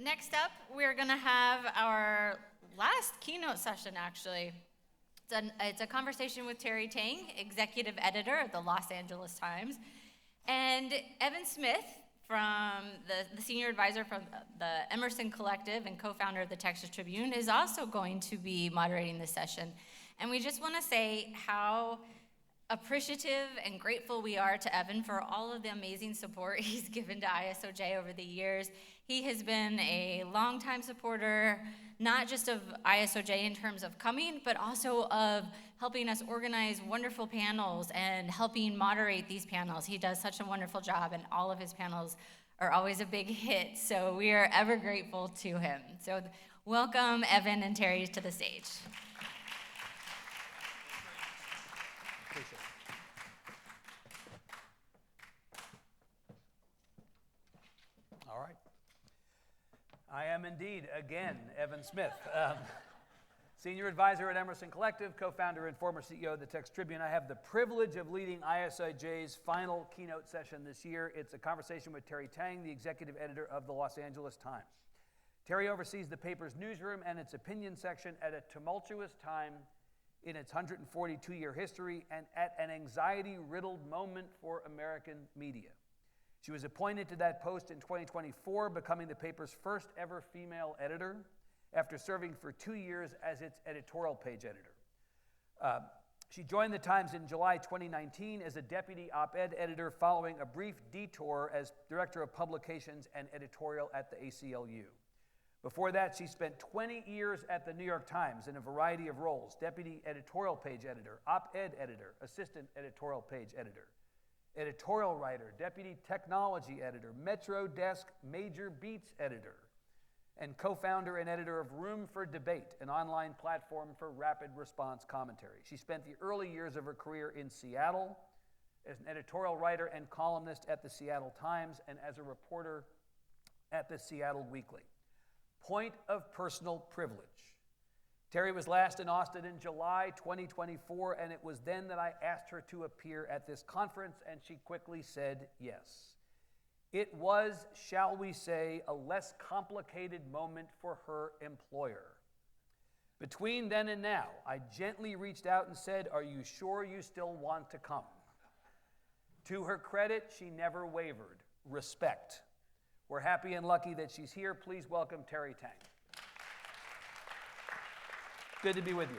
Next up, we're going to have our last keynote session, actually. It's a conversation with Terry Tang, executive editor of the Los Angeles Times, and Evan Smith, from the senior advisor from the Emerson Collective and co-founder of the Texas Tribune, is also going to be moderating this session. And we just want to say how appreciative and grateful we are to Evan for all of the amazing support he's given to ISOJ over the years. He has been a longtime supporter, not just of ISOJ in terms of coming, but also of helping us organize wonderful panels and helping moderate these panels. He does such a wonderful job, and all of his panels are always a big hit, so we are ever grateful to him. So welcome Evan and Terry to the stage. Appreciate it. All right. I am indeed, again, Evan Smith, senior advisor at Emerson Collective, co-founder and former CEO of the Texas Tribune. I have the privilege of leading ISOJ's final keynote session this year. It's a conversation with Terry Tang, the executive editor of the Los Angeles Times. Terry oversees the paper's newsroom and its opinion section at a tumultuous time in its 142-year history and at an anxiety-riddled moment for American media. She was appointed to that post in 2024, becoming the paper's first ever female editor after serving for 2 years as its editorial page editor. She joined the Times in July 2019 as a deputy op-ed editor following a brief detour as director of publications and editorial at the ACLU. Before that, she spent 20 years at the New York Times in a variety of roles: deputy editorial page editor, op-ed editor, assistant editorial page editor, editorial writer, deputy technology editor, Metro Desk major beats editor, and co-founder and editor of Room for Debate, an online platform for rapid response commentary. She spent the early years of her career in Seattle as an editorial writer and columnist at the Seattle Times and as a reporter at the Seattle Weekly. Point of personal privilege. Terry was last in Austin in July 2024, and it was then that I asked her to appear at this conference, and she quickly said yes. It was, shall we say, a less complicated moment for her employer. Between then and now, I gently reached out and said, "Are you sure you still want to come?" To her credit, she never wavered. Respect. We're happy and lucky that she's here. Please welcome Terry Tang. Good to be with you.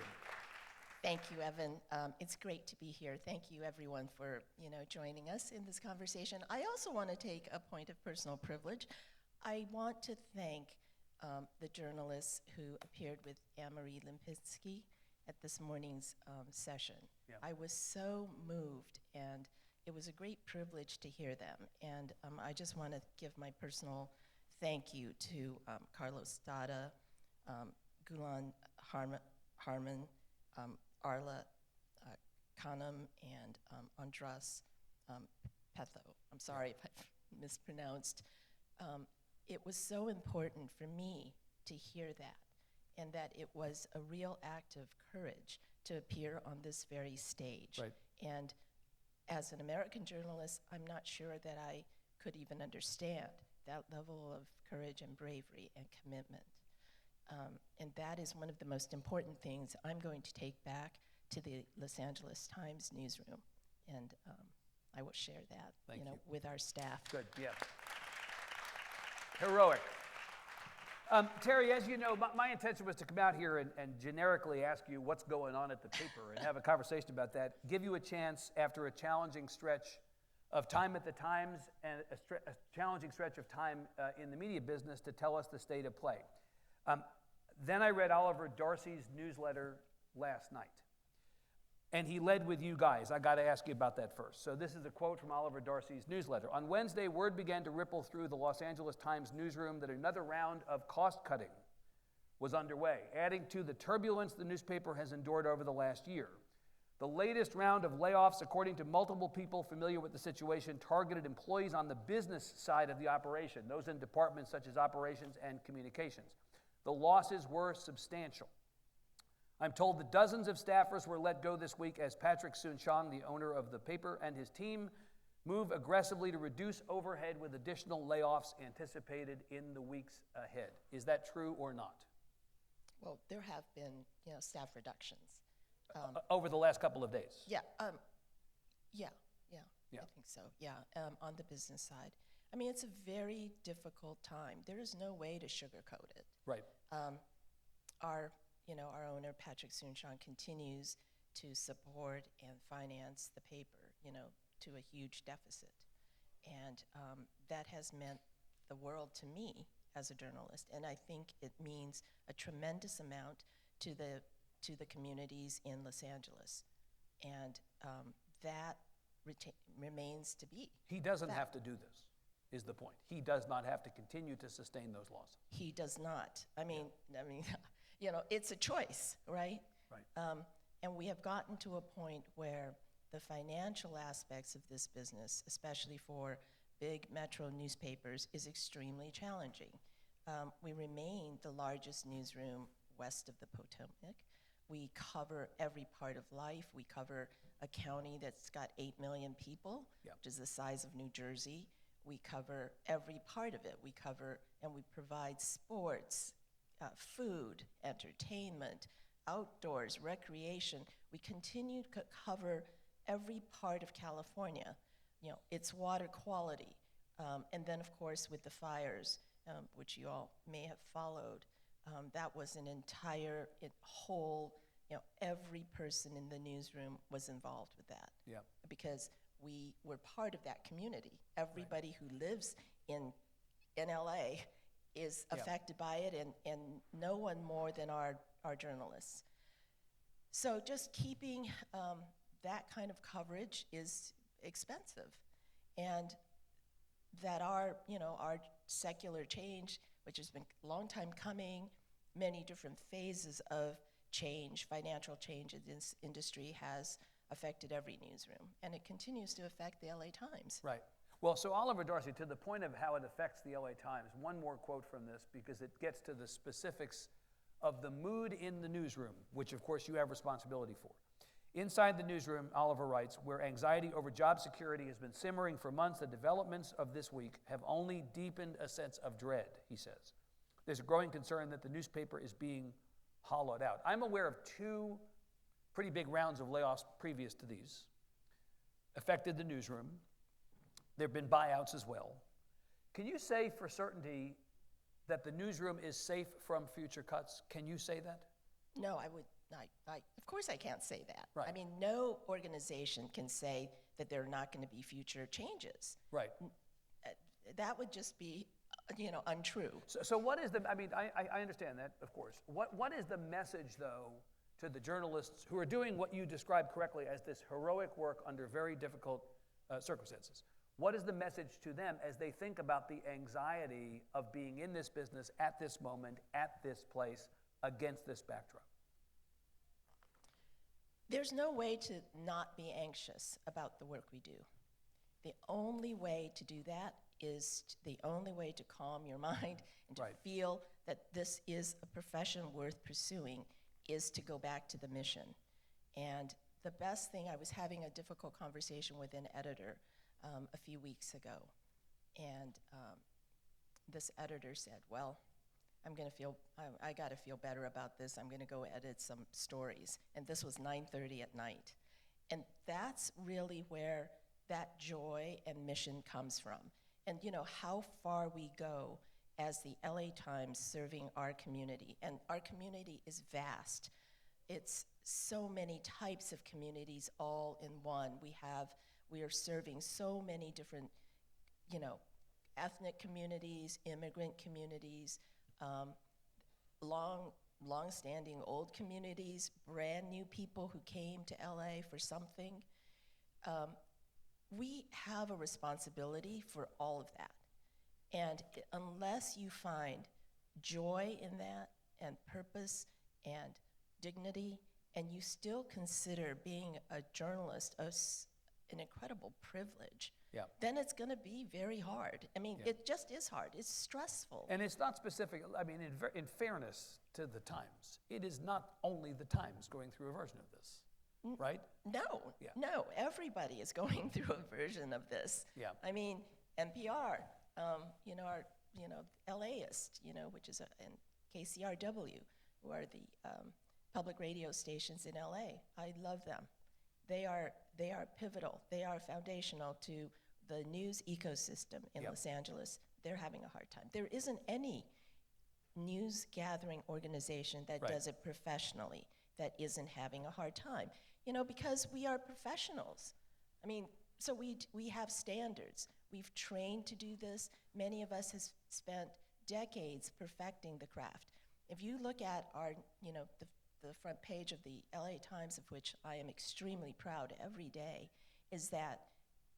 Thank you, Evan. It's great to be here. Thank you, everyone, for joining us in this conversation. I also want to take a point of personal privilege. I want to thank the journalists who appeared with Anne-Marie Lempinski at this morning's session. Yeah. I was so moved, and it was a great privilege to hear them. And I just want to give my personal thank you to Carlos Dada, Gulan Harman, Arla Khanum, and Andras Petho. I'm sorry if I mispronounced. It was so important for me to hear that, and that it was a real act of courage to appear on this very stage. Right. And as an American journalist, I'm not sure that I could even understand that level of courage and bravery and commitment. And that is one of the most important things I'm going to take back to the Los Angeles Times newsroom. And I will share that Thank you. with our staff. Good, yeah. Heroic. Terry, as you know, my intention was to come out here and generically ask you what's going on at the paper and have a conversation about that, give you a chance after a challenging stretch of time at the Times and a challenging stretch of time in the media business to tell us the state of play. Then I read Oliver Darcy's newsletter last night, and he led with you guys. I got to ask you about that first. So this is a quote from Oliver Darcy's newsletter. On Wednesday, word began to ripple through the Los Angeles Times newsroom that another round of cost-cutting was underway, adding to the turbulence the newspaper has endured over the last year. The latest round of layoffs, according to multiple people familiar with the situation, targeted employees on the business side of the operation, those in departments such as operations and communications. The losses were substantial. I'm told that dozens of staffers were let go this week as Patrick Soon-Shiong, the owner of the paper, and his team move aggressively to reduce overhead with additional layoffs anticipated in the weeks ahead. Is that true or not? Well, there have been, staff reductions. Over the last couple of days? Yeah, Yeah. I think so, on the business side. I mean, it's a very difficult time. There is no way to sugarcoat it. Right. Our owner, Patrick Soon-Shiong, continues to support and finance the paper, to a huge deficit. And that has meant the world to me as a journalist, and I think it means a tremendous amount to the communities in Los Angeles. And that remains to be. He doesn't have to do this, is the point. He does not have to continue to sustain those losses. He does not. I mean, it's a choice, right? Right. And we have gotten to a point where the financial aspects of this business, especially for big metro newspapers, is extremely challenging. We remain the largest newsroom west of the Potomac. We cover every part of life. We cover a county that's got 8 million people, which is the size of New Jersey. We cover every part of it. We cover and we provide sports, food, entertainment, outdoors, recreation. We continue to cover every part of California, its water quality. And then, of course, with the fires, which you all may have followed, that was an entire whole, every person in the newsroom was involved with that. Yeah. Because we were part of that community. Everybody who lives in LA is affected by it, and no one more than our journalists. So just keeping that kind of coverage is expensive. And that our secular change, which has been a long time coming, many different phases of change, financial change in this industry has affected every newsroom, and it continues to affect the LA Times. Right. Well, so Oliver Darcy, to the point of how it affects the LA Times, one more quote from this, because it gets to the specifics of the mood in the newsroom, which of course you have responsibility for. Inside the newsroom, Oliver writes, where anxiety over job security has been simmering for months, the developments of this week have only deepened a sense of dread, he says. There's a growing concern that the newspaper is being hollowed out. I'm aware of 2 pretty big rounds of layoffs previous to these, affected the newsroom. There have been buyouts as well. Can you say for certainty that the newsroom is safe from future cuts? Can you say that? No, I would not. Of course I can't say that. Right. I mean, no organization can say that there are not going to be future changes. Right. That would just be, untrue. So what is I understand that, of course. What is the message, though, to the journalists who are doing what you described correctly as this heroic work under very difficult circumstances? What is the message to them as they think about the anxiety of being in this business at this moment, at this place, against this backdrop? There's no way to not be anxious about the work we do. The only way to do that is the only way to calm your mind and to feel that this is a profession worth pursuing is to go back to the mission. And the best thing, I was having a difficult conversation with an editor a few weeks ago, and this editor said, well, I gotta feel better about this. I'm gonna go edit some stories. And this was 9:30 at night. And that's really where that joy and mission comes from. And how far we go as the LA Times serving our community. And our community is vast. It's so many types of communities all in one. We are serving so many different, ethnic communities, immigrant communities, long-standing old communities, brand new people who came to LA for something. We have a responsibility for all of that. And unless you find joy in that, and purpose, and dignity, and you still consider being a journalist an incredible privilege, then it's going to be very hard. I mean, it just is hard. It's stressful. And it's not specific. I mean, in fairness to the Times, it is not only the Times going through a version of this. right? No, Yeah. no, everybody is going through a version of this. Yeah. I mean, NPR, our, LAist, which is and KCRW, who are the public radio stations in LA. I love them. They are pivotal. They are foundational to the news ecosystem in Yep. Los Angeles. They're having a hard time. There isn't any news gathering organization that Right. does it professionally that isn't having a hard time. Because we are professionals. I mean, so we have standards. We've trained to do this. Many of us has spent decades perfecting the craft. If you look at our, the front page of the LA Times, of which I am extremely proud every day, is that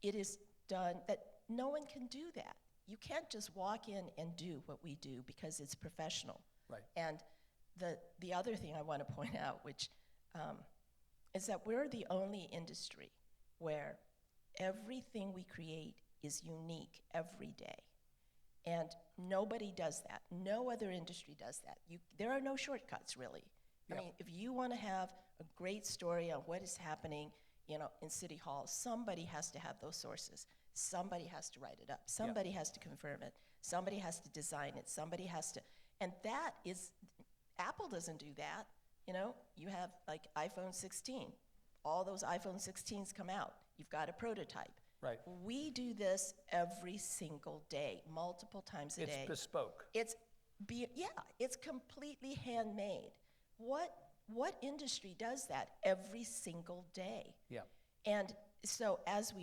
it is done, that no one can do that. You can't just walk in and do what we do because it's professional. Right. And the other thing I want to point out, which is that we're the only industry where everything we create is unique every day. And nobody does that. No other industry does that. There are no shortcuts, really. Yep. I mean, if you want to have a great story on what is happening, in City Hall, somebody has to have those sources. Somebody has to write it up. Somebody has to confirm it. Somebody has to design it. Somebody has to, and that is, Apple doesn't do that. You have like iPhone 16. All those iPhone 16s come out. You've got a prototype. Right. We do this every single day, multiple times a day. It's bespoke. It's completely handmade. What industry does that every single day? Yeah. And so as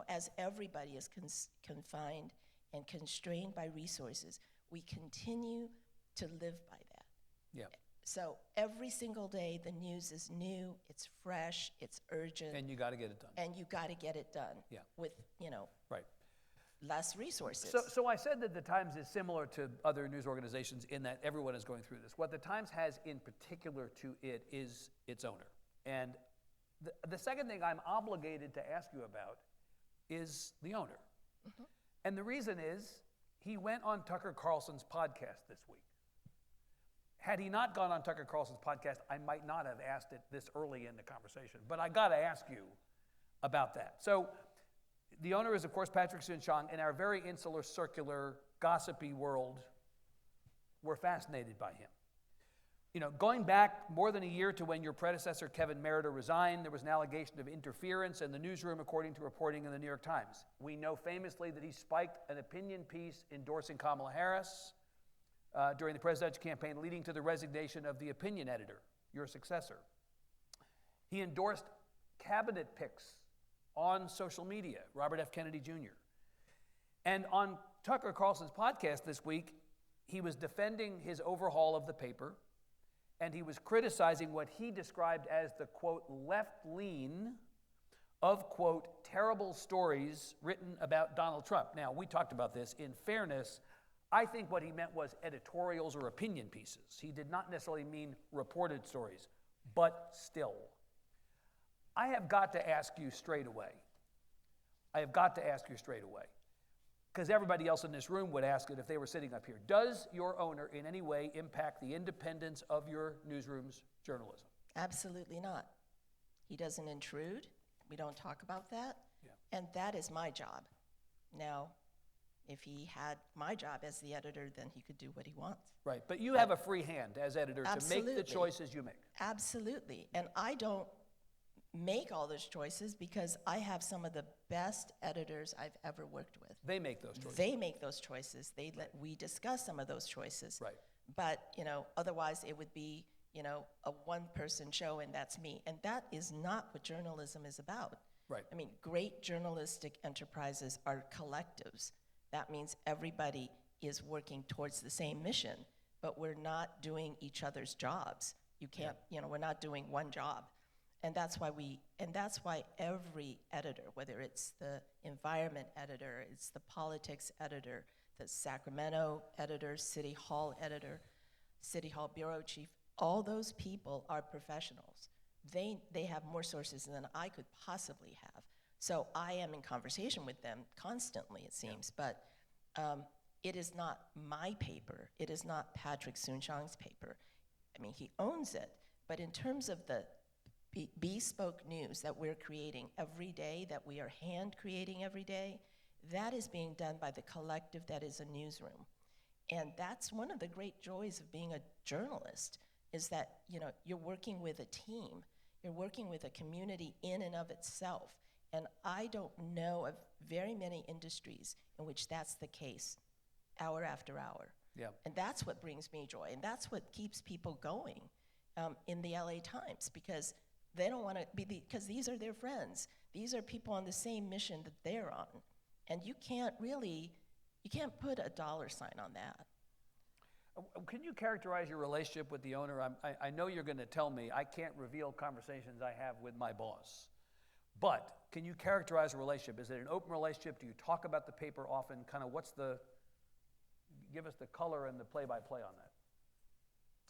as everybody is confined and constrained by resources, we continue to live by that. Yeah. So every single day, the news is new, it's fresh, it's urgent. And you got to get it done. And you got to get it done. Yeah. With, Right. less resources. So I said that the Times is similar to other news organizations in that everyone is going through this. What the Times has in particular to it is its owner. And the second thing I'm obligated to ask you about is the owner. Mm-hmm. And the reason is he went on Tucker Carlson's podcast this week. Had he not gone on Tucker Carlson's podcast, I might not have asked it this early in the conversation. But I got to ask you about that. So the owner is, of course, Patrick Soon-Shiong. In our very insular, circular, gossipy world, we're fascinated by him. Going back more than a year to when your predecessor, Kevin Merida, resigned, there was an allegation of interference in the newsroom, according to reporting in the New York Times. We know famously that he spiked an opinion piece endorsing Kamala Harris during the presidential campaign, leading to the resignation of the opinion editor, your successor. He endorsed cabinet picks on social media, Robert F. Kennedy Jr. And on Tucker Carlson's podcast this week, he was defending his overhaul of the paper, and he was criticizing what he described as the, quote, left lean of, quote, terrible stories written about Donald Trump. Now, we talked about this. In fairness, I think what he meant was editorials or opinion pieces. He did not necessarily mean reported stories, but still. I have got to ask you straight away. Because everybody else in this room would ask it if they were sitting up here. Does your owner in any way impact the independence of your newsroom's journalism? Absolutely not. He doesn't intrude. We don't talk about that. Yeah. And that is my job. Now, if he had my job as the editor, then he could do what he wants. Right, but you have a free hand as editor to make the choices you make. Absolutely. And I don't make all those choices because I have some of the best editors I've ever worked with. They make those choices. They make those choices. We discuss some of those choices. Right. But, otherwise it would be, a one-person show and that's me. And that is not what journalism is about. Right. I mean, great journalistic enterprises are collectives. That means everybody is working towards the same mission, but we're not doing each other's jobs. You can't, we're not doing one job. And that's why every editor, whether it's the environment editor, it's the politics editor, the Sacramento editor, City Hall editor, City Hall bureau chief, all those people are professionals. They have more sources than I could possibly have. So I am in conversation with them constantly, it seems, but it is not my paper. It is not Patrick Soon-Shiong's paper. I mean, he owns it, but in terms of the bespoke news that we're creating every day, that we are hand creating every day, that is being done by the collective that is a newsroom. And that's one of the great joys of being a journalist, is that, you know, you're working with a team, you're working with a community in and of itself. And I don't know of very many industries in which that's the case, hour after hour. Yeah. And that's what brings me joy, and that's what keeps people going in the LA Times, because they don't want to be, because these are their friends. These are people on the same mission that they're on. And you can't put a dollar sign on that. Can you characterize your relationship with the owner? I know you're going to tell me I can't reveal conversations I have with my boss, but can you characterize a relationship? Is it an open relationship? Do you talk about the paper often? Kind of give us the color and the play-by-play on that.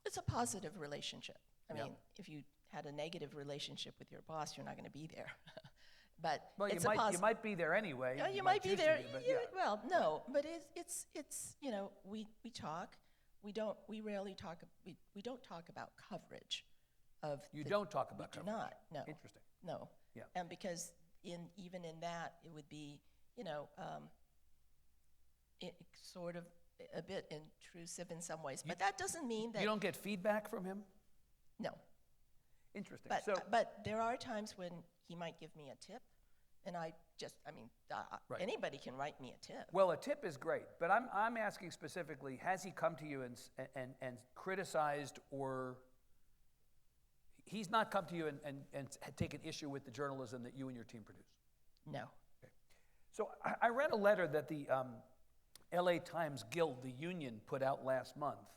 It's a positive relationship. I Yeah. mean, if you had a negative relationship with your boss, you're not going to be there. But Well, it's you might be there anyway. You might be choose to there. but Well, no, but it's you know, we talk. We don't talk about coverage of. You don't talk about We do coverage. not. No. Interesting. No. Yeah. And because even in that, it would be, you know, it sort of a bit intrusive in some ways. But that doesn't mean that. You don't get feedback from him? No. Interesting. But but there are times when he might give me a tip, and right. Anybody can write me a tip. Well, a tip is great, but I'm asking specifically: has he come to you and criticized, or he's not come to you and taken issue with the journalism that you and your team produce? No. Okay. So I read a letter that the LA Times Guild, the union, put out last month,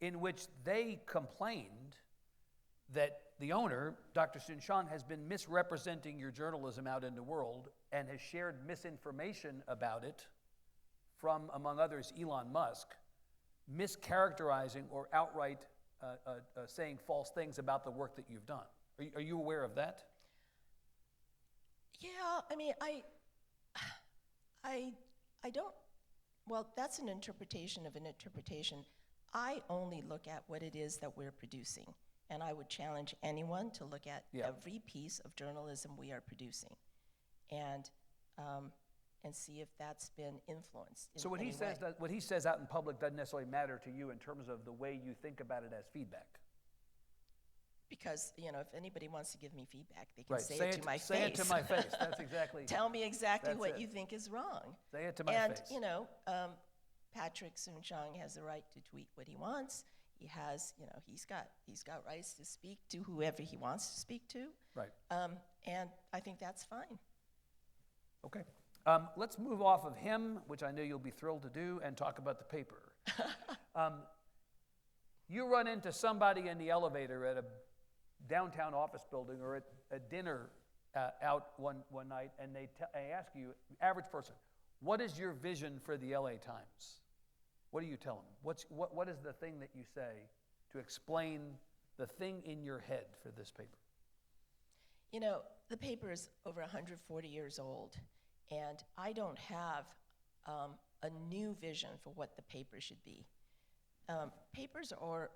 in which they complained that the owner, Dr. Soon-Shiong, has been misrepresenting your journalism out in the world and has shared misinformation about it from, among others, Elon Musk, mischaracterizing or outright saying false things about the work that you've done. Are you aware of that? Yeah, I mean, I don't, well, that's an interpretation of an interpretation. I only look at what it is that we're producing. And I would challenge anyone to look at every piece of journalism we are producing, and see if that's been influenced. So what he says out in public doesn't necessarily matter to you in terms of the way you think about it as feedback. Because, you know, if anybody wants to give me feedback, they can Right. say it to my face. Say it to my face. That's exactly. Tell me exactly That's what it. you think is wrong. Say it to my face. And, you know, Patrick Soon-Shiong has the right to tweet what he wants. He has, you know, he's got rights to speak to whoever he wants to speak to. Right. And I think that's fine. Okay. Let's move off of him, which I know you'll be thrilled to do, and talk about the paper. You run into somebody in the elevator at a downtown office building or at a dinner out one night, and they ask you, average person, what is your vision for the LA Times? What do you tell them? What is the thing that you say to explain the thing in your head for this paper? You know, the paper is over 140 years old, and I don't have a new vision for what the paper should be. Papers are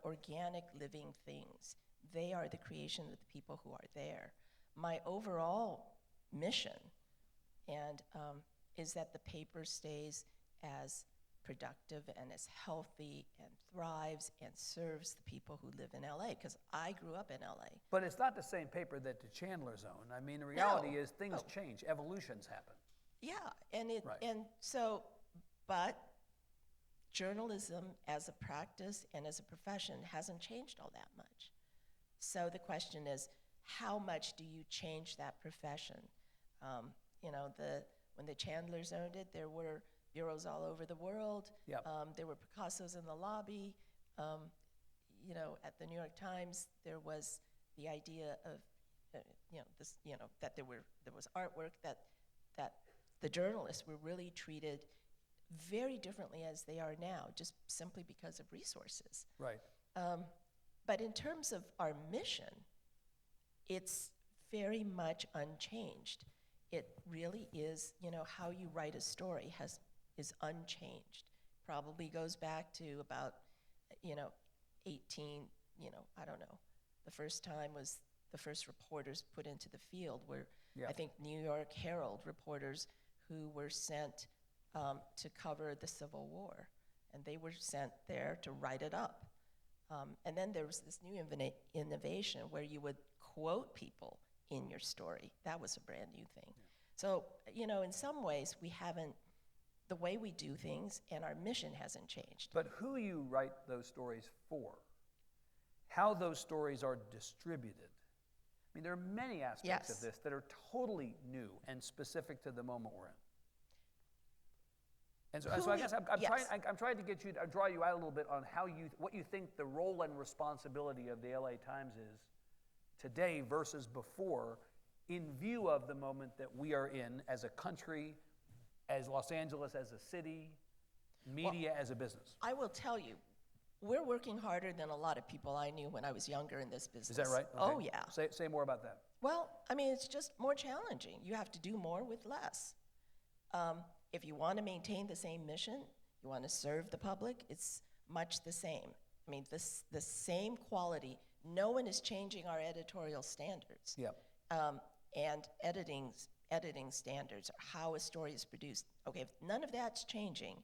organic living things. They are the creation of the people who are there. My overall mission is that the paper stays as productive and as healthy and thrives and serves the people who live in LA, because I grew up in LA. But it's not the same paper that the Chandler's own. I mean, the reality is things change, evolutions happen. Yeah, and Right. but journalism as a practice and as a profession hasn't changed all that much. So the question is, how much do you change that profession? You know, when the Chandlers owned it, there were bureaus all over the world. Yep. There were Picassos in the lobby. You know, at the New York Times, there was the idea of, that there was artwork that the journalists were really treated very differently as they are now, just simply because of resources. Right. But in terms of our mission, it's very much unchanged. It really is, you know, how you write a story is unchanged. Probably goes back to about, 18, I don't know. The first time was the first reporters put into the field were, Yeah. I think, New York Herald reporters who were sent to cover the Civil War. And they were sent there to write it up. And then there was this new innovation where you would quote people in your story. That was a brand new thing. Yeah. So, you know, in some ways, we haven't, the way we do things and our mission hasn't changed. But who you write those stories for, how those stories are distributed. I mean, there are many aspects of Yes. this that are totally new and specific to the moment we're in. And so, Who I you- guess I'm yes. trying to get you to draw you out a little bit on what you think the role and responsibility of the LA Times is today versus before, in view of the moment that we are in as a country, as Los Angeles as a city, media as a business. I will tell you, we're working harder than a lot of people I knew when I was younger in this business. Is that right? Oh, Okay. yeah. Say more about that. Well, I mean, it's just more challenging. You have to do more with less. If you want to maintain the same mission, you want to serve the public, it's much the same. I mean, the same quality. No one is changing our editorial standards. Yeah. And editing standards, how a story is produced. Okay, if none of that's changing,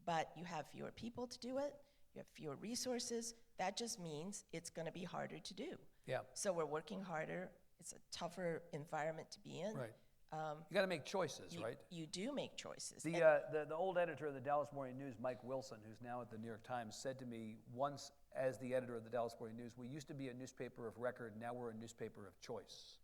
but you have fewer people to do it, you have fewer resources, that just means it's going to be harder to do. Yeah. So we're working harder. It's a tougher environment to be in. Right. You got to make choices, right? You do make choices. The old editor of the Dallas Morning News, Mike Wilson, who's now at the New York Times, said to me once as the editor of the Dallas Morning News, we used to be a newspaper of record, now we're a newspaper of choice.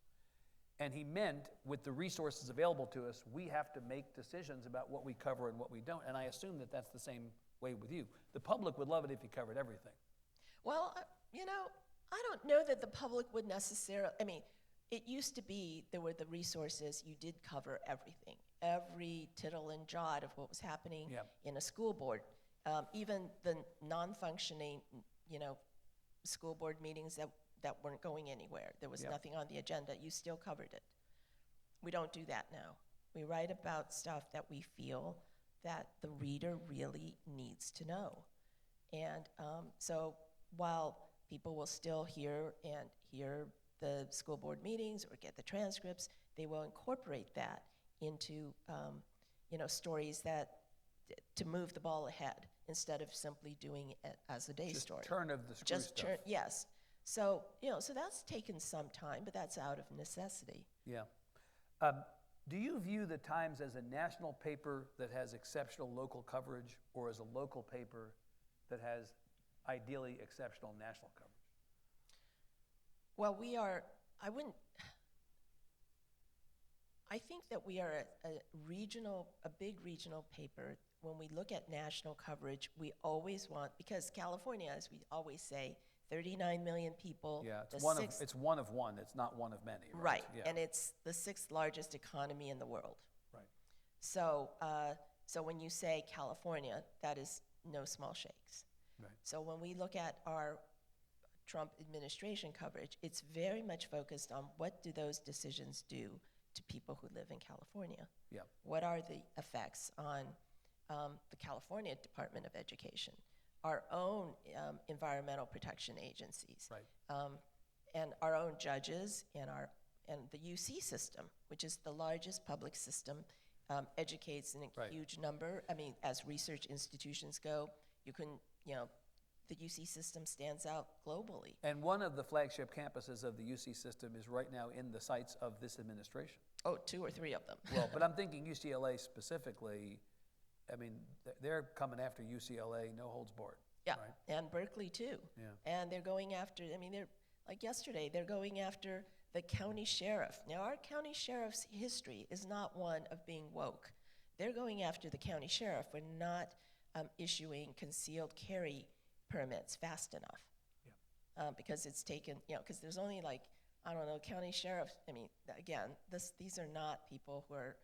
And he meant, with the resources available to us, we have to make decisions about what we cover and what we don't. And I assume that that's the same way with you. The public would love it if you covered everything. Well, you know, I don't know that the public would necessarily, I mean, it used to be there were the resources, you did cover everything, every tittle and jot of what was happening Yeah. in a school board. Even the non-functioning, you know, school board meetings that weren't going anywhere. There was Yeah. nothing on the agenda, you still covered it. We don't do that now. We write about stuff that we feel that the reader really needs to know. And so while people will still hear the school board meetings or get the transcripts, they will incorporate that into you know, stories that to move the ball ahead instead of simply doing it as a day Just story. turn of the screw stuff. Yes. So, you know, so that's taken some time, but that's out of necessity. Yeah. Do you view the Times as a national paper that has exceptional local coverage, or as a local paper that has ideally exceptional national coverage? Well, I think that we are a big regional paper. When we look at national coverage, we always want, because California, as we always say, 39 million people. Yeah, the it's one sixth- of one. It's not one of many. Right, Yeah. and it's the 6th largest economy in the world. Right. So, so when you say California, that is no small shakes. Right. So when we look at our Trump administration coverage, it's very much focused on what do those decisions do to people who live in California. Yeah. What are the effects on the California Department of Education, our own environmental protection agencies, Right. and our own judges, and the UC system, which is the largest public system, educates in a Right. huge number. I mean, as research institutions go, you can, you know, the UC system stands out globally. And one of the flagship campuses of the UC system is right now in the sights of this administration. Oh, 2 or 3 of them. Well, but I'm thinking UCLA specifically. I mean, they're coming after UCLA, no holds barred. Yeah, Right? and Berkeley too. Yeah. And they're going after, I mean, they're, like yesterday, they're going after the county sheriff. Now, our county sheriff's history is not one of being woke. They're going after the county sheriff for not issuing concealed carry permits fast enough. Yeah. Because it's taken, you know, because there's only like, I don't know, county sheriffs, I mean, again, these are not people who are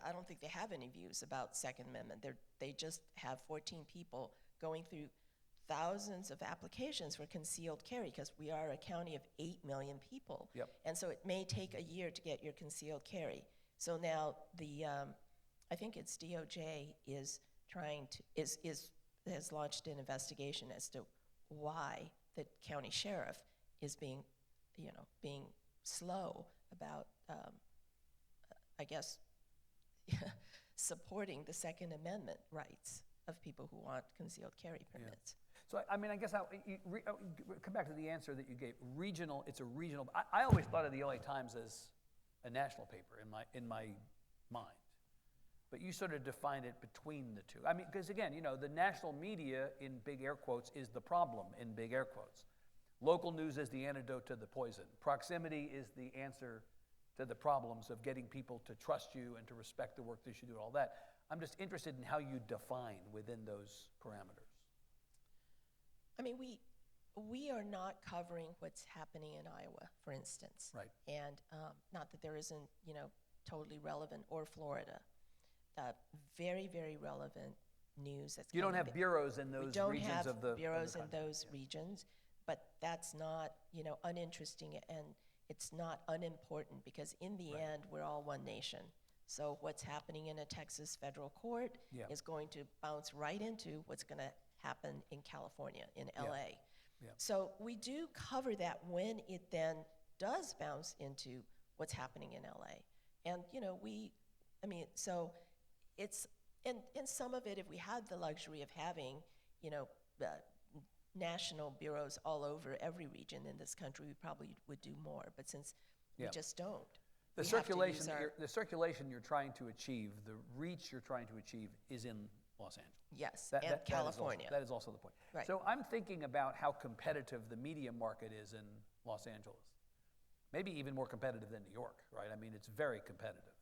I don't think they have any views about Second Amendment. They just have 14 people going through thousands of applications for concealed carry, because we are a county of 8 million people. Yep. And so it may take a year to get your concealed carry. So now I think it's DOJ has launched an investigation as to why the county sheriff is being, being slow about, I guess, supporting the Second Amendment rights of people who want concealed carry permits. So, I mean, I guess come back to the answer that you gave. Regional, it's a regional. I always thought of the LA Times as a national paper in my mind. But you sort of define it between the two. I mean, because again, the national media, in big air quotes, is the problem, in big air quotes. Local news is the antidote to the poison. Proximity is the answer to the problems of getting people to trust you and to respect the work that you do and all that. I'm just interested in how you define within those parameters. I mean, we are not covering what's happening in Iowa, for instance. Right. And not that there isn't, totally relevant, or Florida. Very, very relevant news. You don't have bureaus in those regions of the We don't have bureaus in country. those regions, but that's not, uninteresting, and it's not unimportant, because in the end, we're all one nation. So what's happening in a Texas federal court is going to bounce right into what's going to happen in California, in LA. Yeah. So we do cover that when it then does bounce into what's happening in LA. And, so it's, and some of it, if we had the luxury of having, national bureaus all over every region in this country, we probably would do more. But since we just don't, the circulation you're trying to achieve, the reach you're trying to achieve, is in Los Angeles. Yes, and California. That is also the point. Right. So I'm thinking about how competitive the media market is in Los Angeles. Maybe even more competitive than New York, right? I mean, it's very competitive.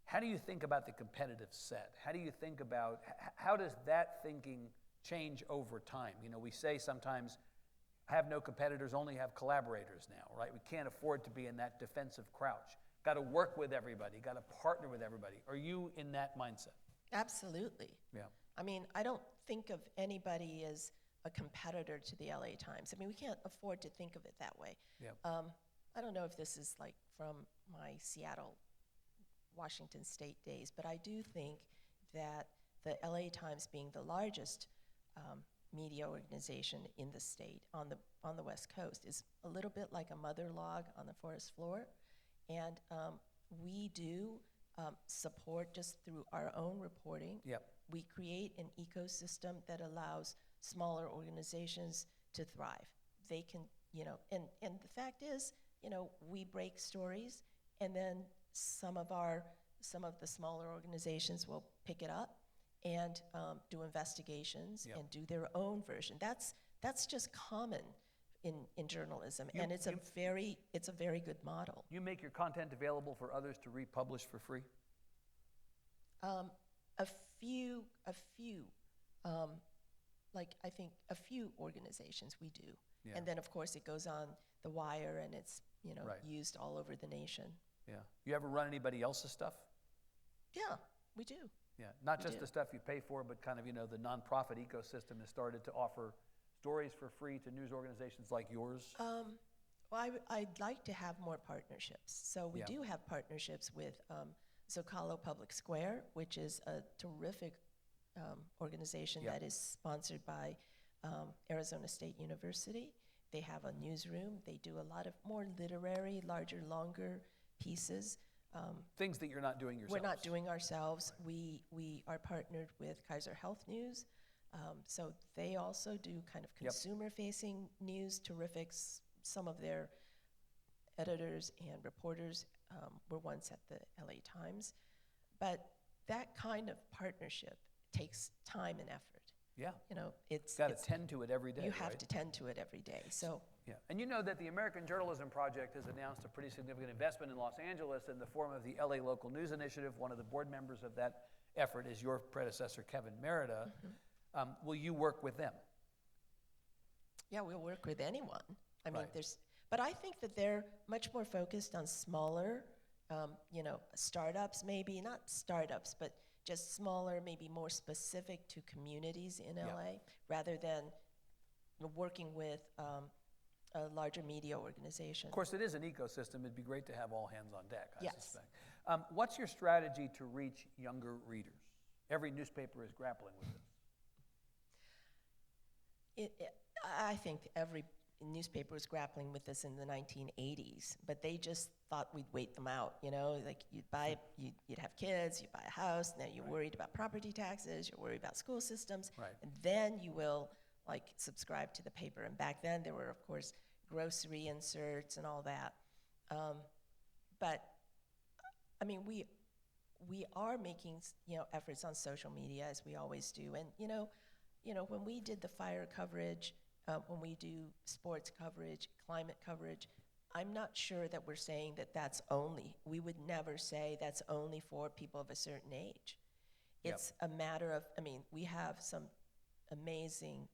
How do you think about the competitive set? How do you think about, how does that thinking change over time? We say sometimes, have no competitors, only have collaborators now, right? We can't afford to be in that defensive crouch. Got to work with everybody, got to partner with everybody. Are you in that mindset? Absolutely. Yeah. I mean, I don't think of anybody as a competitor to the LA Times. I mean, we can't afford to think of it that way. Yeah. I don't know if this is like from my Seattle, Washington State days, but I do think that the LA Times, being the largest media organization in the state on the West Coast, is a little bit like a mother log on the forest floor. And we do support, just through our own reporting. Yep. We create an ecosystem that allows smaller organizations to thrive. They can, and the fact is, we break stories, and then some of the smaller organizations will pick it up and do investigations and do their own version. That's just common in journalism, and it's a very good model. You make your content available for others to republish for free? A few, like I think a few organizations we do. Yeah. And then of course it goes on the wire, and it's Right. used all over the nation. Yeah. You ever run anybody else's stuff? Yeah, we do. Yeah. Not We just do. the stuff you pay for, but kind of, the nonprofit ecosystem has started to offer stories for free to news organizations like yours. Well, I'd like to have more partnerships. So we do have partnerships with Zocalo Public Square, which is a terrific organization that is sponsored by Arizona State University. They have a newsroom. They do a lot of more literary, larger, longer pieces. Things that you're not doing yourself. We're not doing ourselves. Right. We are partnered with Kaiser Health News. So they also do kind of consumer-facing news, terrific. Some of their editors and reporters were once at the LA Times. But that kind of partnership takes time and effort. Yeah. It's got to tend to it every day. You have right? to tend to it every day. So. Yeah, and that the American Journalism Project has announced a pretty significant investment in Los Angeles in the form of the LA Local News Initiative. One of the board members of that effort is your predecessor, Kevin Merida. Mm-hmm. Will you work with them? Yeah, we'll work with anyone. I mean, Right. but I think that they're much more focused on smaller, startups, maybe not startups, but just smaller, maybe more specific to communities in LA, rather than working with a larger media organization. Of course, it is an ecosystem. It'd be great to have all hands on deck, I Yes. suspect. What's your strategy to reach younger readers? Every newspaper is grappling with this. I think newspaper was grappling with this in the 1980s, but they just thought we'd wait them out, you know, like you'd have kids, you'd buy a house, now you're worried about property taxes, you're worried about school systems, Right. and then you will like subscribe to the paper. And back then there were, of course, grocery inserts and all that. But I mean, we are making, you know, efforts on social media, as we always do. And you know, when we did the fire coverage, when we do sports coverage, climate coverage, I'm not sure that we're saying that that's only. We would never say that's only for people of a certain age. Yep. It's a matter of, I mean, we have some amazing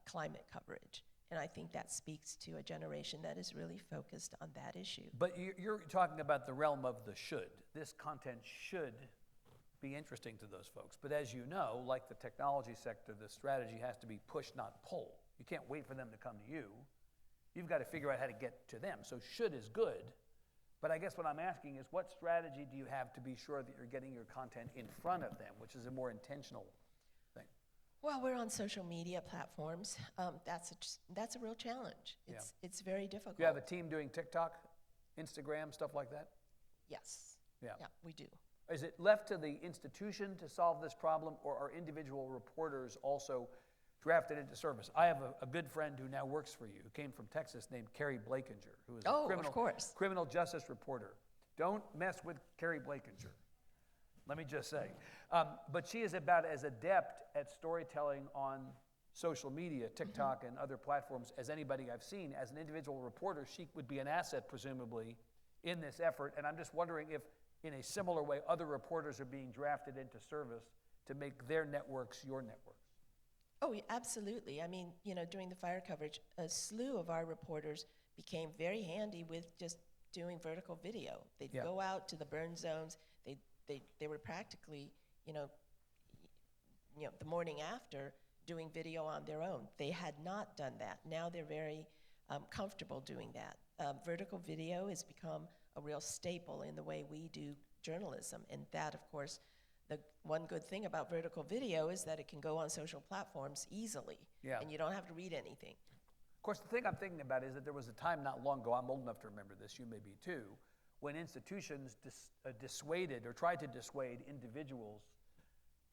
climate coverage. And I think that speaks to a generation that is really focused on that issue. But you're talking about the realm of the should. This content should be interesting to those folks. But as you know, like the technology sector, the strategy has to be push, not pull. You can't wait for them to come to you. You've got to figure out how to get to them. So should is good. But I guess what I'm asking is, what strategy do you have to be sure that you're getting your content in front of them, which is a more intentional thing? Well, we're on social media platforms. That's a real challenge. It's very difficult. You have a team doing TikTok, Instagram, stuff like that? Yes. Yeah. Yeah, we do. Is it left to the institution to solve this problem, or are individual reporters also drafted into service? I have a good friend who now works for you, who came from Texas, named Carrie Blakinger, who is a criminal justice reporter. Don't mess with Carrie Blakinger, let me just say. But she is about as adept at storytelling on social media, TikTok and other platforms, as anybody I've seen. As an individual reporter, she would be an asset, presumably, in this effort. And I'm just wondering if, in a similar way, other reporters are being drafted into service to make their networks your networks. Oh, yeah, absolutely. I mean, you know, during the fire coverage, a slew of our reporters became very handy with just doing vertical video. They'd go out to the burn zones. They were practically, you know, the morning after doing video on their own. They had not done that. Now they're very comfortable doing that. Vertical video has become a real staple in the way we do journalism. And that, of course, the one good thing about vertical video is that it can go on social platforms easily, and you don't have to read anything. Of course, the thing I'm thinking about is that there was a time not long ago, I'm old enough to remember this, you may be too, when institutions dissuaded or tried to dissuade individuals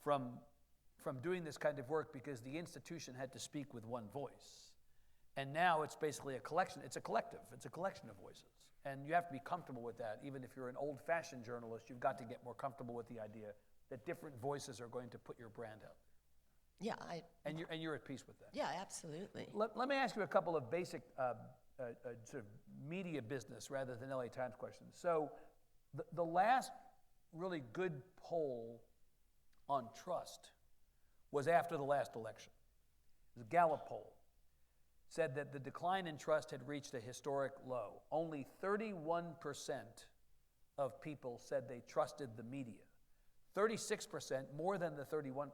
from doing this kind of work because the institution had to speak with one voice. And now it's basically a collection, it's a collective, it's a collection of voices. And you have to be comfortable with that. Even if you're an old-fashioned journalist, you've got to get more comfortable with the idea that different voices are going to put your brand out there. Yeah, And you're at peace with that. Yeah, absolutely. Let me ask you a couple of basic sort of media business rather than LA Times questions. So the last really good poll on trust was after the last election. The Gallup poll said that the decline in trust had reached a historic low. Only 31% of people said they trusted the media. 36%, more than the 31%,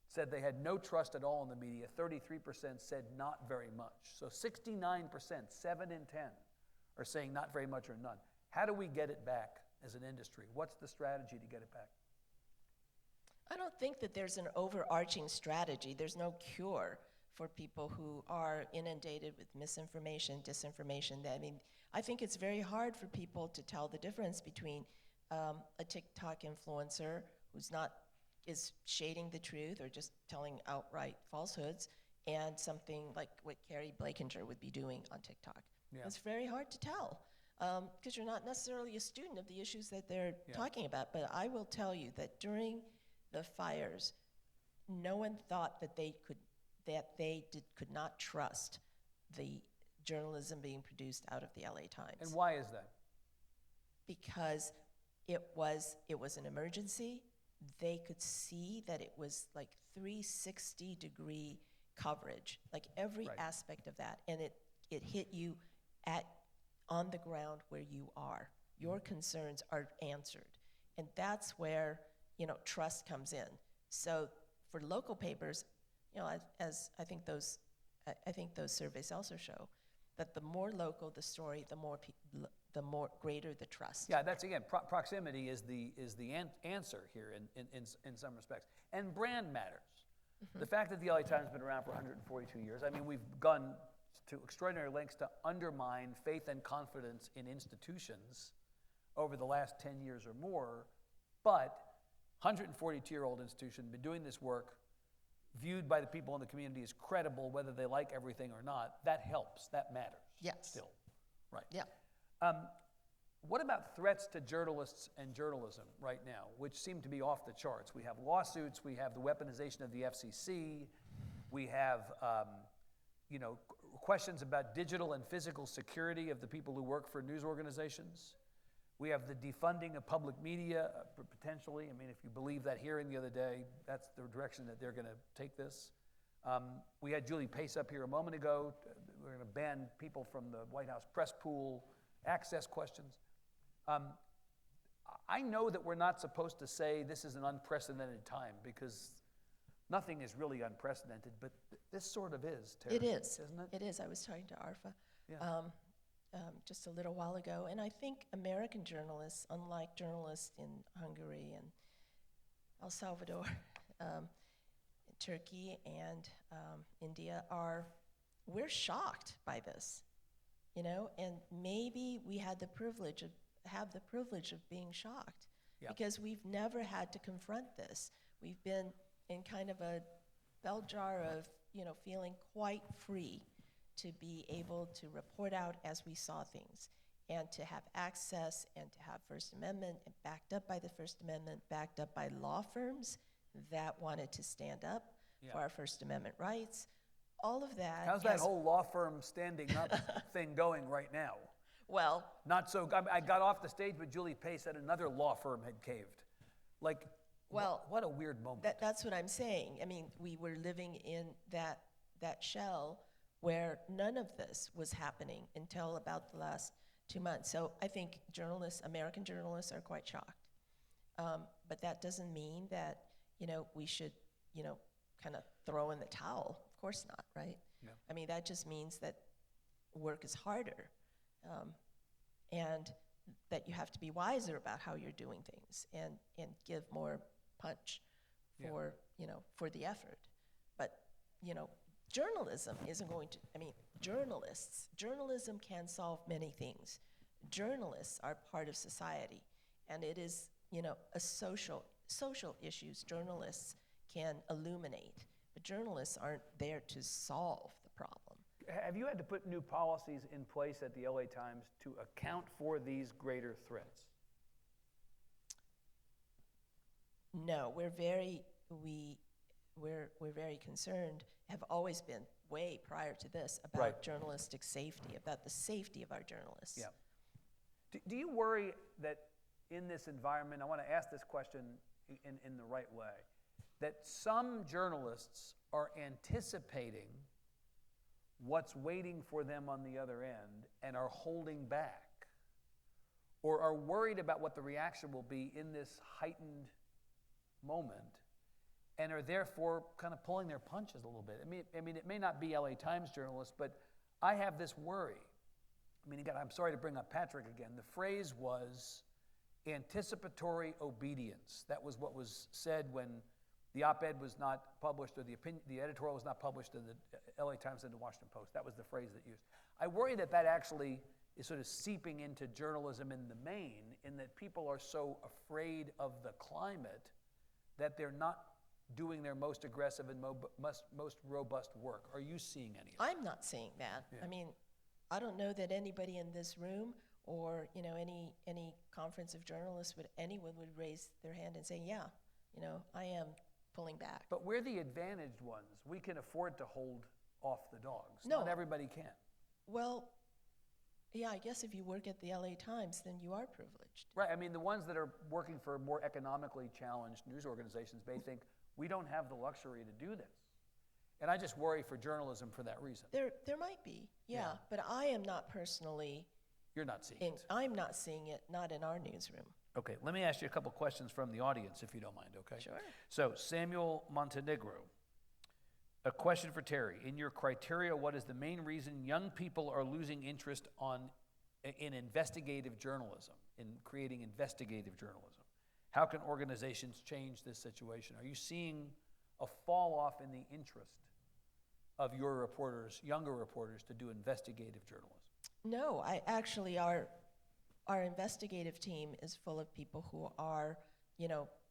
said they had no trust at all in the media. 33% said not very much. So 69%, 7 in 10, are saying not very much or none. How do we get it back as an industry? What's the strategy to get it back? I don't think that there's an overarching strategy. There's no cure for people who are inundated with misinformation, disinformation. I mean, I think it's very hard for people to tell the difference between a TikTok influencer is shading the truth or just telling outright falsehoods, and something like what Carrie Blakinger would be doing on TikTok. Yeah. It's very hard to tell because you're not necessarily a student of the issues that they're talking about. But I will tell you that during the fires, no one thought that they could not trust the journalism being produced out of the LA Times. And why is that? Because it was an emergency. They could see that it was like 360-degree coverage, like every aspect of that, and it hit you on the ground where you are. Your concerns are answered, and that's where trust comes in. So for local papers, as I think those surveys also show, that the more local the story, the more greater the trust. Yeah, that's again, proximity is the answer here in some respects, and brand matters. Mm-hmm. The fact that the LA Times has been around for 142 years. I mean, we've gone to extraordinary lengths to undermine faith and confidence in institutions over the last 10 years or more, but 142-year-old institution, been doing this work, viewed by the people in the community as credible, whether they like everything or not, that helps, that matters. Yes. Still, right. Yeah. What about threats to journalists and journalism right now, which seem to be off the charts? We have lawsuits, we have the weaponization of the FCC, we have questions about digital and physical security of the people who work for news organizations. We have the defunding of public media, potentially. I mean, if you believe that hearing the other day, that's the direction that they're going to take this. We had Julie Pace up here a moment ago. We're going to ban people from the White House press pool, access questions. I know that we're not supposed to say this is an unprecedented time because nothing is really unprecedented, but this sort of is, Terry. It is. Isn't it? It is. I was talking to Arfa Yeah. just a little while ago, and I think American journalists, unlike journalists in Hungary and El Salvador, Turkey, and India, we're shocked by this, and maybe we have the privilege of being shocked because we've never had to confront this. We've been in kind of a bell jar of, feeling quite free to be able to report out as we saw things and to have access and to have First Amendment and backed up by the First Amendment, backed up by law firms that wanted to stand up for our First Amendment rights. All of that. How's that whole law firm standing up thing going right now? Well, Not so. I got off the stage with Julie Pace and another law firm had caved. Like, well, what a weird moment. that's what I'm saying. I mean, we were living in that shell where none of this was happening until about the last 2 months. So I think American journalists are quite shocked. But that doesn't mean that, we should, kind of throw in the towel. Of course not, right? Yeah. I mean, that just means that work is harder. And that you have to be wiser about how you're doing things and give more punch for, for the effort. But, journalism isn't going to, journalism can solve many things. Journalists are part of society, and it is, a social issues journalists can illuminate, but journalists aren't there to solve the problem. Have you had to put new policies in place at the LA Times to account for these greater threats? No, we're very concerned, have always been way prior to this, about journalistic safety, about the safety of our journalists. Yeah. Do you worry that in this environment, I want to ask this question in the right way, that some journalists are anticipating what's waiting for them on the other end and are holding back, or are worried about what the reaction will be in this heightened moment, and are therefore kind of pulling their punches a little bit? I mean, it may not be LA Times journalists, but I have this worry. I mean, again, I'm sorry to bring up Patrick again. The phrase was anticipatory obedience. That was what was said when the op-ed was not published, or the editorial was not published in the LA Times and the Washington Post. That was the phrase that used. I worry that actually is sort of seeping into journalism in the main, in that people are so afraid of the climate that they're not doing their most aggressive and most robust work. Are you seeing any of that? I'm not seeing that. Yeah. I mean, I don't know that anybody in this room or any conference of journalists anyone would raise their hand and say, yeah, I am pulling back. But we're the advantaged ones. We can afford to hold off the dogs. No. Not everybody can. Well, yeah, I guess if you work at the LA Times, then you are privileged. Right. I mean, the ones that are working for more economically challenged news organizations may think, we don't have the luxury to do this. And I just worry for journalism for that reason. There might be, yeah. But I am not personally. You're not seeing it. I'm not seeing it, not in our newsroom. Okay, let me ask you a couple questions from the audience, if you don't mind, okay? Sure. So, Samuel Montenegro, a question for Terry. In your criteria, what is the main reason young people are losing interest in investigative journalism, in creating investigative journalism? How can organizations change this situation? Are you seeing a fall off in the interest of your reporters, younger reporters, to do investigative journalism? No, I actually, our investigative team is full of people who are,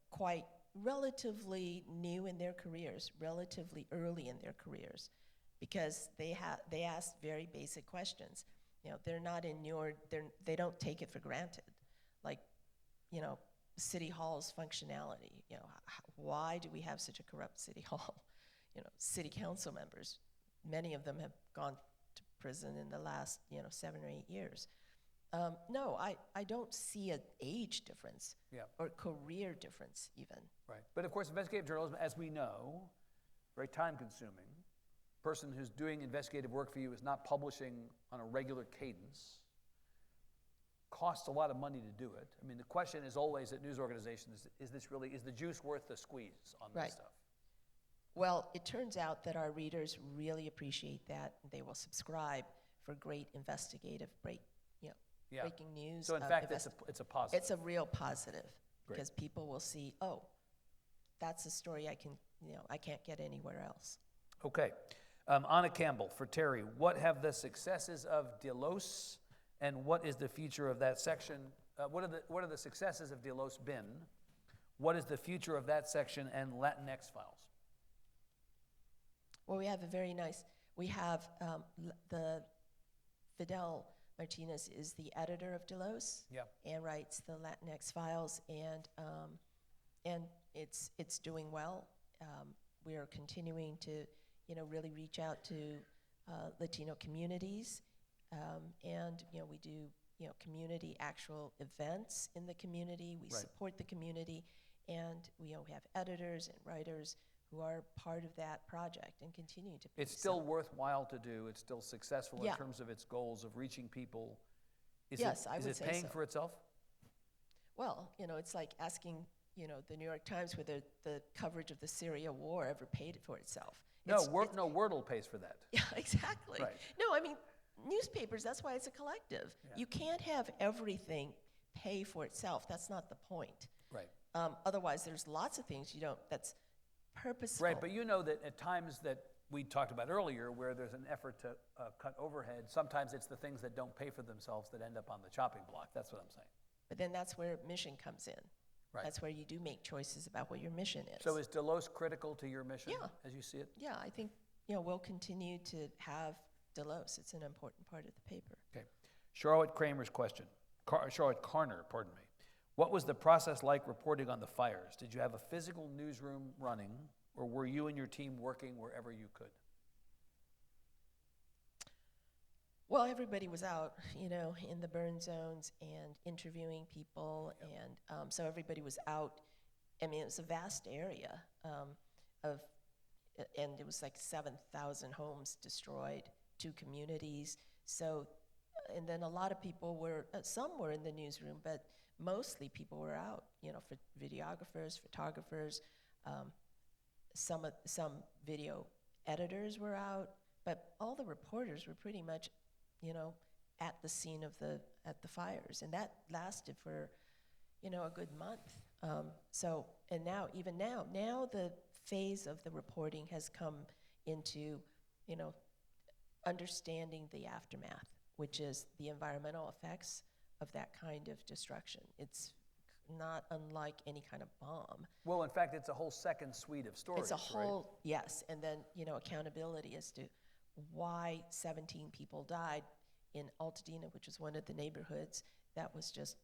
quite relatively new in their careers, relatively early in their careers, because they ask very basic questions. They're not inured, they don't take it for granted. Like, City Hall's functionality, why do we have such a corrupt City Hall? City council members, many of them have gone to prison in the last, 7 or 8 years. No, I don't see an age difference or career difference even. Right. But of course, investigative journalism, as we know, very time consuming. Person who's doing investigative work for you is not publishing on a regular cadence. Costs a lot of money to do it. I mean, the question is always at news organizations, is the juice worth the squeeze on this stuff? Well, it turns out that our readers really appreciate that. They will subscribe for great investigative breaking news. So in fact, it's a positive. It's a real positive. Great. Because people will see, oh, that's a story I can't get anywhere else. Okay. Anna Campbell, for Terry, what have the successes of Delos and what is the future of that section? What are the successes of Delos been? What is the future of that section and Latinx files? Well, we have the Fidel Martinez is the editor of Delos and writes the Latinx files, and it's doing well. We are continuing to really reach out to Latino communities, and we do community actual events in the community. We support the community, and we have editors and writers who are part of that project and continue to be. It's still worthwhile to do. It's still successful in terms of its goals of reaching people. Is it paying for itself? Well, it's like asking, the New York Times whether the coverage of the Syria war ever paid for itself. No, Wordle pays for that. Yeah, exactly. Right. No, I mean, newspapers, that's why it's a collective. Yeah. You can't have everything pay for itself. That's not the point. Right. Otherwise, there's lots of things that's purposeful. Right, but you know that at times that we talked about earlier where there's an effort to cut overhead, sometimes it's the things that don't pay for themselves that end up on the chopping block. That's what I'm saying. But then that's where mission comes in. Right. That's where you do make choices about what your mission is. So is Delos critical to your mission as you see it? Yeah, I think we'll continue to have Delos. It's an important part of the paper. Okay. Charlotte Kramer's question. Charlotte Carner, pardon me. What was the process like reporting on the fires? Did you have a physical newsroom running, or were you and your team working wherever you could? Well, everybody was out, in the burn zones and interviewing people, and so everybody was out. I mean, it was a vast area and it was like 7,000 homes destroyed, 2 communities. So, and then a lot of people some were in the newsroom, but mostly people were out, for videographers, photographers, some video editors were out, but all the reporters were pretty much, at the scene of the fires, and that lasted for, a good month. So, and now the phase of the reporting has come into, understanding the aftermath, which is the environmental effects of that kind of destruction. It's not unlike any kind of bomb. Well, in fact, it's a whole second suite of stories. It's a whole, yes, and then, accountability as to why 17 people died in Altadena, which was one of the neighborhoods that was just,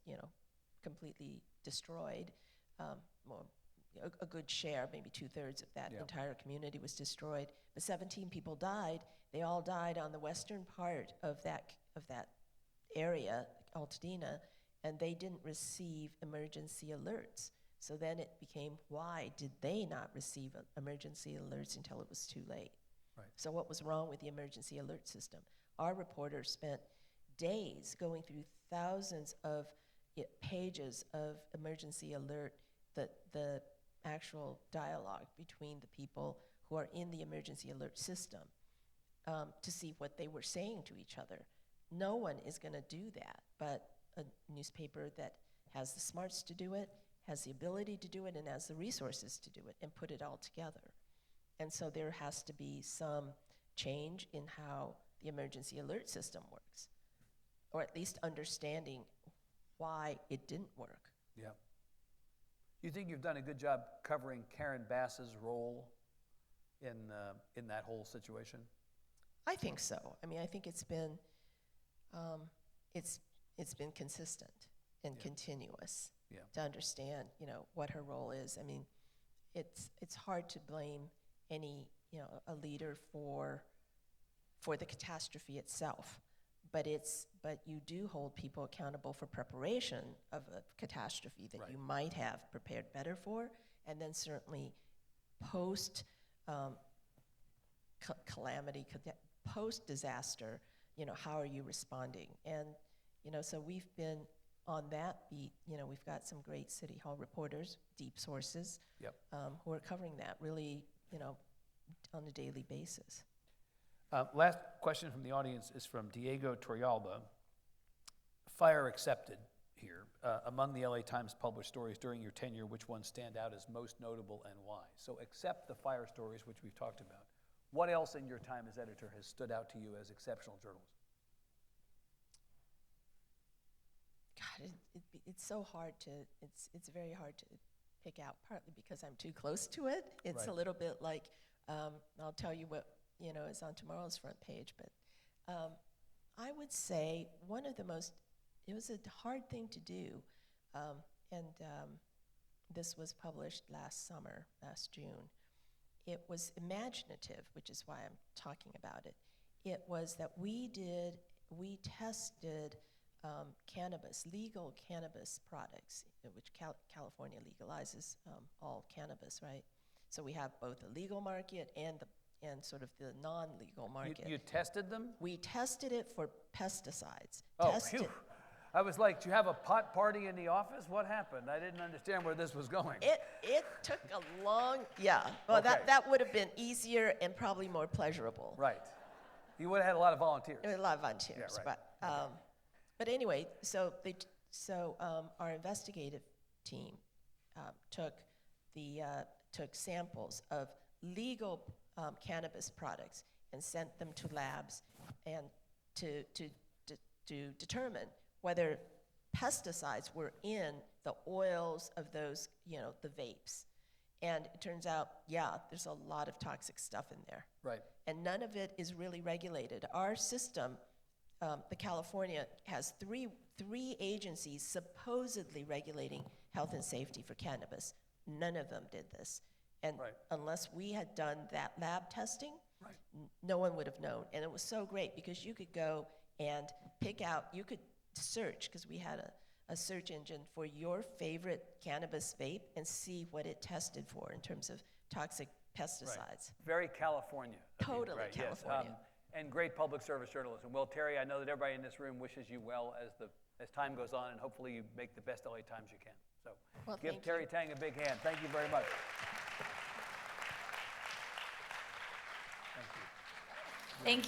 completely destroyed. A good share, maybe 2/3 of that entire community was destroyed. But 17 people died. They all died on the western part of that area, Altadena, and they didn't receive emergency alerts. So then it became, why did they not receive emergency alerts until it was too late? Right. So what was wrong with the emergency alert system? Our reporters spent days going through thousands of pages of emergency alert, the actual dialogue between the people who are in the emergency alert system, to see what they were saying to each other. No one is going to do that, but a newspaper that has the smarts to do it, has the ability to do it, and has the resources to do it, and put it all together. And so there has to be some change in how the emergency alert system works, or at least understanding why it didn't work. Yeah. You think you've done a good job covering Karen Bass's role in that whole situation? I think so. I mean, I think it's been consistent and continuous to understand, what her role is. I mean, it's hard to blame any, a leader for the catastrophe itself, but you do hold people accountable for preparation of a catastrophe that you might have prepared better for, and then certainly post calamity, post disaster, how are you responding? And so we've been on that beat. We've got some great City Hall reporters, deep sources, who are covering that really, on a daily basis. Last question from the audience is from Diego Torralba. Fire accepted here. Among the LA Times published stories during your tenure, which ones stand out as most notable and why? So accept the fire stories, which we've talked about. What else in your time as editor has stood out to you as exceptional journalism? God, it's so hard to, it's very hard to pick out, partly because I'm too close to it. It's a little bit like, I'll tell you what, is on tomorrow's front page, but I would say one of the most, it was a hard thing to do, and this was published last June. It was imaginative, which is why I'm talking about it. It was that we tested legal cannabis products, which California legalizes all cannabis, right? So we have both the legal market and sort of the non-legal market. You tested them? We tested it for pesticides. Oh, phew. I was like, do you have a pot party in the office? What happened? I didn't understand where this was going. It took a long, well, Okay. that would have been easier and probably more pleasurable. Right. You would have had a lot of volunteers. There were a lot of volunteers, Yeah, right. but anyway, so our investigative team took samples of legal cannabis products and sent them to labs and to determine whether pesticides were in the oils of those, the vapes. And it turns out, there's a lot of toxic stuff in there. Right. And none of it is really regulated. Our system, the California, has three agencies supposedly regulating health and safety for cannabis. None of them did this. And unless we had done that lab testing, no one would have known. And it was so great because you could go and pick out, you could search, because we had a search engine for your favorite cannabis vape and see what it tested for in terms of toxic pesticides. Right. Very California. Totally California. Yes. And great public service journalism. Well, Terry, I know that everybody in this room wishes you well as time goes on, and hopefully you make the best LA Times you can. So give Terry Tang a big hand. Thank you very much. Thank you.